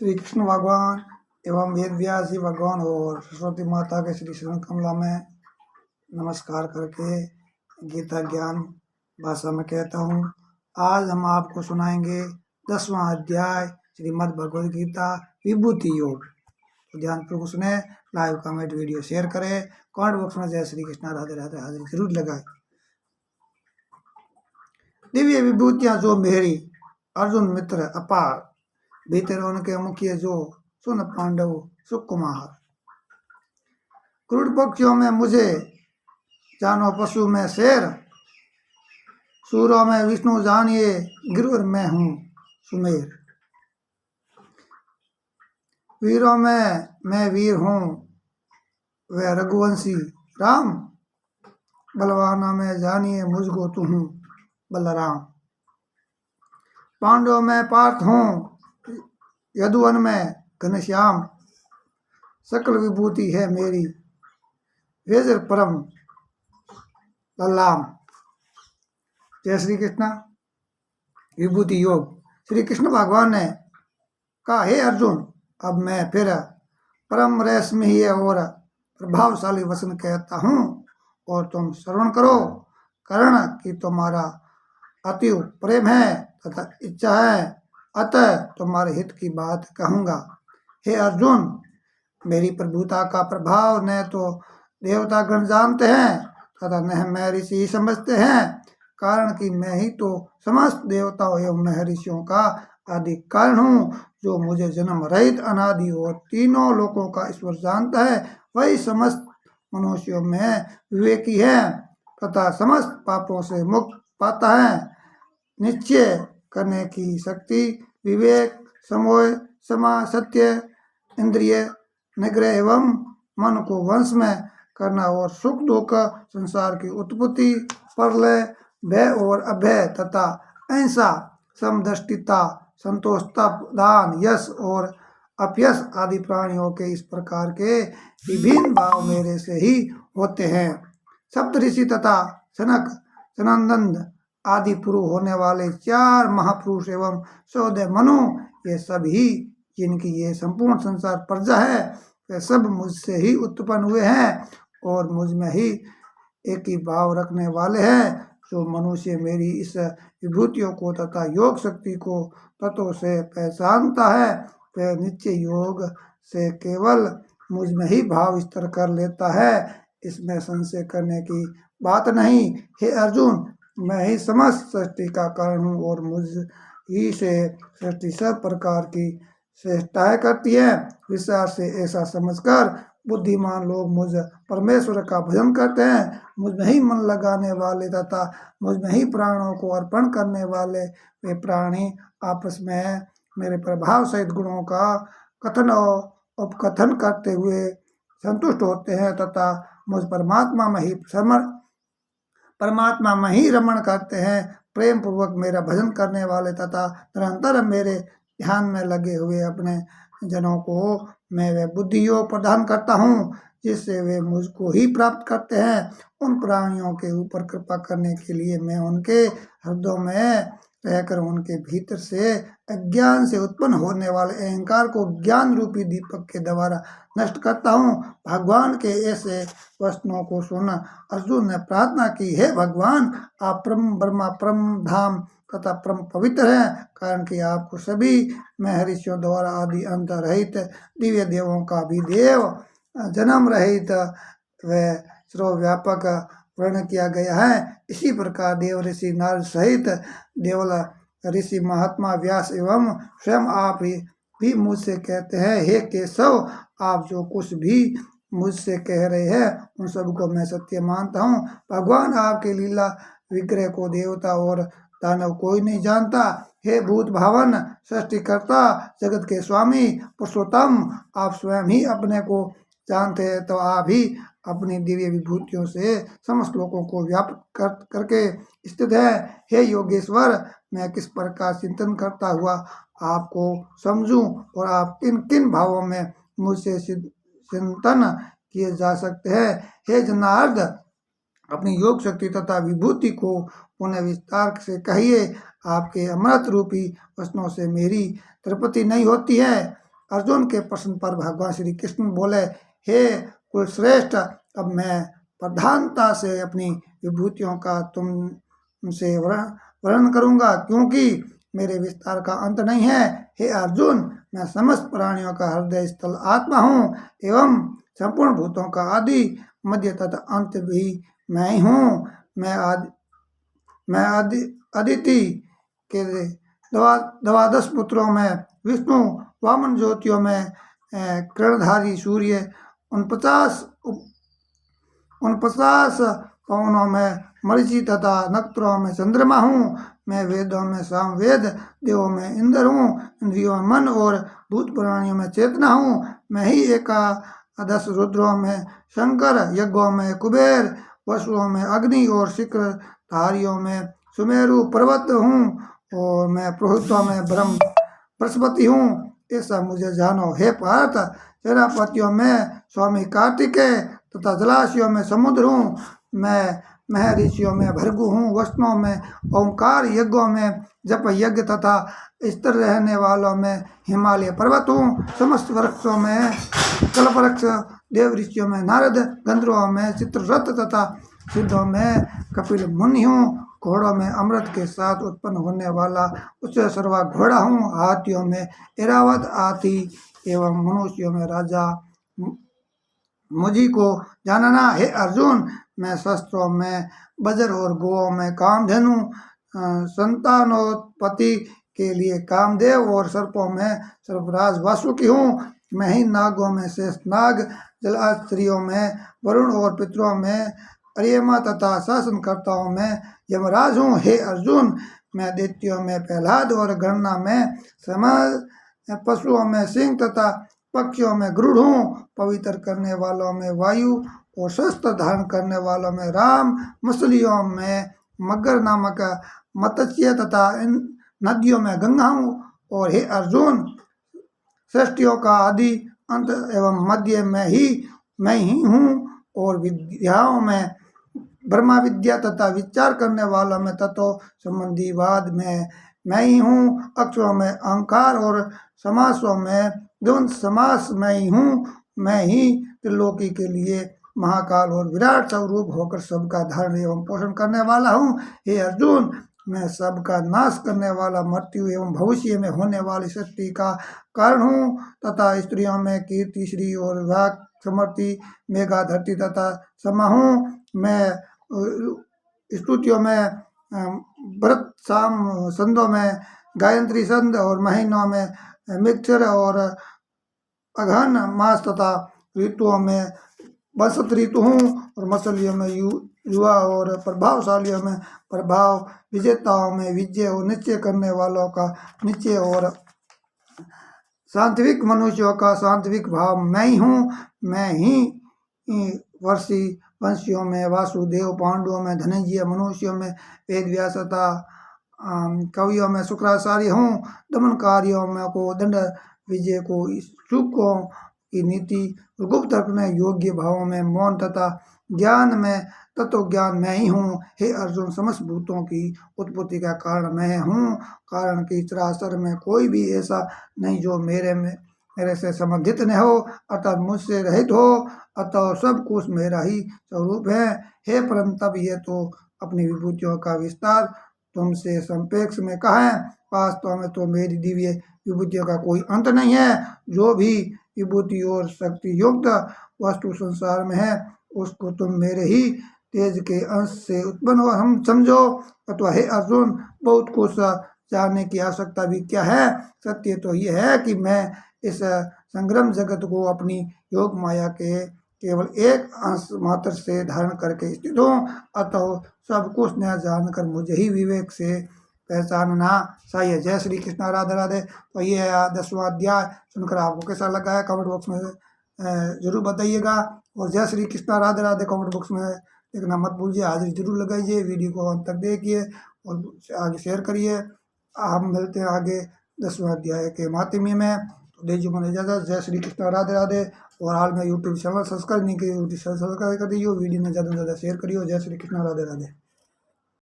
श्री कृष्ण भगवान एवं वेद व्यास जी भगवान और सरस्वती माता के श्री चरण कमला में नमस्कार करके गीता ज्ञान भाषा में कहता हूँ। आज हम आपको सुनाएंगे 10वां अध्याय श्रीमद् भगवद गीता विभूति योग। तो ध्यानपूर्वक सुने, लाइव कमेंट वीडियो शेयर करें, कमेंट बॉक्स में जय श्री कृष्ण राधे राधे हाजिरी जरूर लगाए। दिव्य विभूतियाँ जो मेरी अर्जुन मित्र अपार, भीतर उनके मुखिया जो सुन पांडव सुकुमार। क्रूर पक्षियों में मुझे जानो पशु में शेर, सूरों में विष्णु जानिए गिरुवर में हूँ सुमेर। वीरों में मैं वीर हूँ वह रघुवंशी राम, बलवाना में जानिए मुझको तू हूँ बलराम। पांडवों में पार्थ हूँ यदुवन में घनश्याम, सकल विभूति है मेरी वेजर परम लल्लाम। जय श्री कृष्ण। विभूति योग। श्री कृष्ण भगवान ने कहा, हे अर्जुन, अब मैं फिर परम रहस्यमय और प्रभावशाली वचन कहता हूँ और तुम श्रवण करो। कारण कि तुम्हारा अति प्रेम है तथा इच्छा है, अतः तुम्हारे हित की बात कहूँगा। हे अर्जुन, मेरी प्रभुता का प्रभाव न तो देवतागण जानते हैं तथा न मैं ऋषि ही समझते हैं। कारण कि मैं ही तो समस्त देवताओं एवं महर्षियों का आदि कारण हूँ, जो मुझे जन्म रहित अनादि और तीनों लोकों का ईश्वर जानता है। वही समस्त मनुष्यों में विवेकी है तथा समस्त पापों से मुक्त पाता है। निश्चय करने की शक्ति, विवेक, समोय, समा, सत्य, इंद्रिय निग्रह एवं मन को वंश में करना और सुख दुख, संसार की उत्पत्ति, प्रलय, भय और अभय तथा अहिंसा, समदृष्टिता, संतोषता, दान, यश और अपयश आदि प्राणियों के इस प्रकार के विभिन्न भाव मेरे से ही होते हैं। सप्त ऋषि तथा सनक, सनंदन आदि पुरु होने वाले 4 महापुरुष एवं 14 मनु, ये सब ही जिनकी ये संपूर्ण संसार प्रजा है, वे सब मुझसे ही उत्पन्न हुए हैं और मुझ में ही एक ही भाव रखने वाले हैं। जो मनुष्य मेरी इस विभूतियों को तथा योग शक्ति को तत्व से पहचानता है, वह निश्चय योग से केवल मुझ में ही भाव स्थिर कर लेता है। इसमें संशय करने की बात नहीं। हे अर्जुन, मैं ही समस्त सृष्टि का कारण हूँ और मुझ ही से सृष्टि सब प्रकार की चेष्टाएं करती है। विचार से ऐसा समझकर बुद्धिमान लोग मुझ परमेश्वर का भजन करते हैं। मुझ में ही मन लगाने वाले तथा मुझ में ही प्राणों को अर्पण करने वाले वे प्राणी आपस में मेरे प्रभाव सहित गुणों का कथन और उपकथन करते हुए संतुष्ट होते हैं तथा मुझ परमात्मा में ही रमण करते हैं। प्रेम पूर्वक मेरा भजन करने वाले तथा निरंतर मेरे ध्यान में लगे हुए अपने जनों को मैं वह बुद्धि योग प्रदान करता हूँ, जिससे वे मुझको ही प्राप्त करते हैं। उन प्राणियों के ऊपर कृपा करने के लिए मैं उनके हृदयों में रहकर उनके भीतर से अज्ञान से उत्पन्न होने वाले अहंकार को ज्ञान रूपी दीपक के द्वारा नष्ट करता हूँ। भगवान के ऐसे वचनों को सुन अर्जुन ने प्रार्थना की, हे भगवान, आप परम ब्रह्मा, परम धाम तथा परम पवित्र हैं। कारण कि आपको सभी महर्षियों द्वारा आदि अंत रहित दिव्य देवों का भी देव, जन्म रहित व सर्वव्यापक वर्णन किया गया है। इसी प्रकार देव ऋषि नारद सहित देवल ऋषि महात्मा व्यास एवं स्वयं आप भी मुझसे कहते हैं, हे केशव, आप जो कुछ भी मुझसे कह रहे हैं उन सबको मैं सत्य मानता हूँ। भगवान आपके लीला विग्रह को देवता और दानव कोई नहीं जानता। हे भूत भावन, सृष्टिकर्ता, जगत के स्वामी, पुरुषोत्तम, आप स्वयं ही अपने को जानते हैं, तो आप ही अपनी दिव्य विभूतियों से समस्त लोगों को व्याप्त करके स्थित है। हे योगेश्वर, मैं किस प्रकार चिंतन करता हुआ आपको समझूं और आप किन किन भावों में मुझसे चिंतन किए जा सकते हैं। हे जनार्द, अपनी योग शक्ति तथा विभूति को पुनः विस्तार से कहिए। आपके अमृत रूपी वचनों से मेरी तृप्ति नहीं होती है। अर्जुन के प्रश्न पर भगवान श्री कृष्ण बोले, हे कुलश्रेष्ठ, अब मैं प्रधानता से अपनी विभूतियों का तुमसे वर्णन करूंगा, क्योंकि मेरे विस्तार का अंत नहीं है। हे अर्जुन, मैं समस्त प्राणियों का हृदय स्थल आत्मा हूँ एवं संपूर्ण भूतों का आदि मध्य तथा अंत भी मैं ही हूँ। मैं अदिति के द्वादश पुत्रों में विष्णु, वामन ज्योतियों में किरणधारी सूर्य, 49 पवनों में मरीचि तथा नक्षत्रों में चंद्रमा हूँ। मैं वेदों में सामवेद, देवों में इंद्र हूँ, इंद्रियों में मन और भूत प्राणियों में चेतना हूँ। मैं ही एकादश रुद्रों में शंकर, यज्ञों में कुबेर, वसुओं में अग्नि और शिखरधारियों में सुमेरु पर्वत हूँ, और मैं पुरोहितों में ब्रह्म बृहस्पति हूँ। ऐसा मुझे जानो। हे पार्थ, सेनापतियों में स्वामी कार्तिकेय तथा जलाशयों में समुद्र हूँ। मैं महर्षियों में भृगु हूँ, वचनों में ओंकार, यज्ञों में जप यज्ञ तथा स्थिर रहने वालों में हिमालय पर्वत हूँ। समस्त वृक्षों में कल्पवृक्ष, देव ऋषियों में नारद, गंधर्वों में चित्ररथ तथा सिद्धों में कपिल मुनि हूँ। घोड़ों में अमृत के साथ उत्पन्न होने वाला उच्च सर्वा घोड़ा हूँ। हाथियों में ऐरावत हाथी एवं मनुष्यों में राजा मुझी को जानना। हे अर्जुन, मैं शस्त्रों में वज्र और गोओं में कामधेनु, संतानोत्पत्ति के लिए कामदेव और सर्पों में सर्पराज वासुकी हूँ। मैं ही नागों में शेष नाग, जलाश्रियों में वरुण और पितरों में अर्यमा तथा शासनकर्ताओं में यमराज हूँ। हे अर्जुन, मैं दैत्यों में प्रहलाद और गणना में समझ, पशुओं में सिंह तथा पक्षियों में गरुड़ हूँ। पवित्र करने वालों में वायु और शस्त्र धारण करने वालों में राम, मछलियों में मगर नामक मत्स्य तथा इन नदियों में गंगा हूँ। और हे अर्जुन, सृष्टियों का आदि अंत एवं मध्य में मैं ही हूँ, और विद्याओं में ब्रह्मा विद्या तथा विचार करने वालों में तत्व संबंधी वाद में मैं ही हूँ। अक्षरों में अहंकार और समासों में द्वंद समास मैं ही हूँ। मैं ही त्रिलोकी के लिए महाकाल और विराट स्वरूप होकर सबका धारण एवं पोषण करने वाला हूँ। हे अर्जुन, मैं सबका नाश करने वाला, मृत्यु एवं भविष्य में होने वाली सृष्टि का कारण हूँ तथा स्त्रियों में कीर्ति, श्री और विवाह, समृद्धि, मेघा, धरती तथा समा हूँ। मैं स्तुतियों में व्रत, शाम संदों में गायत्री संध और महीनों में मिक्सर और अगहन मास तथा ऋतुओं में बसंत ऋतु हूँ। और मछलियों में युवा और प्रभावशालियों में प्रभाव, विजेताओं में विजय और निश्चय करने वालों का निश्चय, और सांत्विक मनुष्यों का सांत्विक भाव मैं ही हूँ। मैं ही वर्षी वंशियों में वासुदेव, पांडवों में धनंजय, मनुष्यों में वेदव्यास तथा कवियों में शुक्राचार्य हूँ। दमनकारियों में को दंड, विजय को इच्छुकों की नीति, गुप्त रखने योग्य भावों में मौन तथा ज्ञान में तत्व ज्ञान मैं ही हूँ। हे अर्जुन, समस्त भूतों की उत्पत्ति का कारण मैं हूँ। कारण की चराचर में कोई भी ऐसा नहीं जो मेरे से संबंधित न हो, अर्थात मुझसे रहित हो, अतः सब कुछ मेरा ही स्वरूप है। हे परम तब ये तो अपनी विभूतियों का विस्तार तुमसे संपेक्ष में कहा है। वास्तव में तो मेरी दिव्य विभूतियों का कोई अंत नहीं है। जो भी विभूति और शक्ति युक्त वस्तु संसार में है, उसको तुम मेरे ही तेज के अंश से उत्पन्न हो हम समझो। अथवा हे अर्जुन, बहुत कुछ जानने की आवश्यकता भी क्या है। सत्य तो यह है कि मैं इस संग्रम जगत को अपनी योग माया के केवल एक अंश मात्र से धारण करके स्थित हूँ। अतः सब कुछ न जानकर मुझे ही विवेक से पहचानना चाहिए। जय श्री कृष्ण, राधे राधे। तो ये है 10वां अध्याय। सुनकर आपको कैसा लगा है कमेंट बॉक्स में जरूर बताइएगा। और जय श्री कृष्ण, राधे राधे कमेंट बॉक्स में लिखना मत भूलिए। हाजिरी जरूर लगाइए, वीडियो को अंत तक देखिए और आगे शेयर करिए। हम मिलते हैं आगे 10वां अध्याय के माध्यम में। तो दीजिए मन इजाजत। जय श्री कृष्ण, राधे राधे। और हाल में यूट्यूब चैनल सब्सक्राइब नहीं किए, यूट्यूब चैनल सब्सक्राइब कर दीजिए। वीडियो में ज़्यादा से ज़्यादा शेयर करिए। जय श्री कृष्ण, राधे राधे।